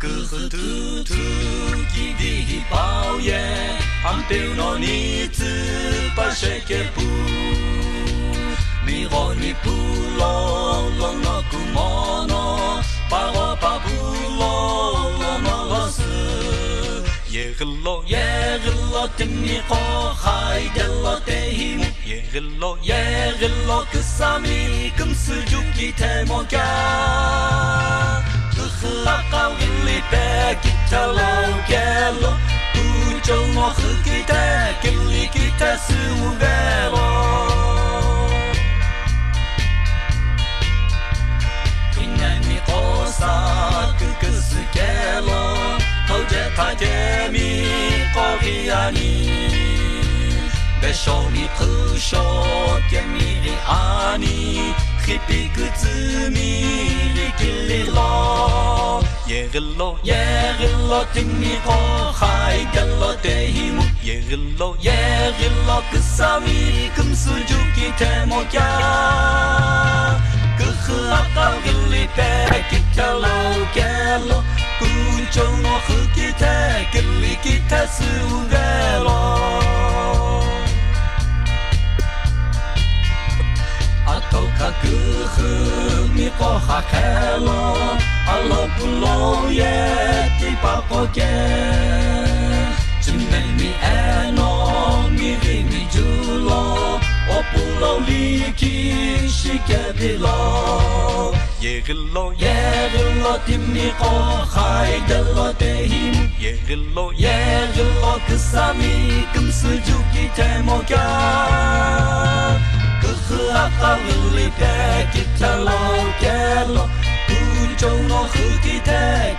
cứ thứ thứ chỉ vì bao ye am tiêu nó ni tư ba sẽ kẹp pu mi gọi ni pu lo nó cứ mò nó ba pu lo nó sư ye gelo tim mi co khai de lo te him ye gelo cứ sa mi cum sư ju ki te mo ca khla cao li pe kita lo gelo tu cho nó khứ kita kili kita su vero kinai mi cosa cứ su gelo thâu je ta je mi coriani be show mi khu show ke mi ri ani khipi cứ tu mi ri kili lo ye gelo tim mi co khai gelo te him ye gelo cứ sa mi cum su ju ki te mo cha cứ khla cao gili pe ki ta lo gelo ku cho nó khứ ki te kili ki ta su gelo toka kuhu mi ko hakelo alo pulo ye ti papo ke chime mi eno mi ri mi julo o pulo li ki shikebilo ye gelo tim mi ko khai de lo te him ye gelo kusami kum su ju ki te mo ka khla li pe kita lo gelo tu cho nó khứ ki te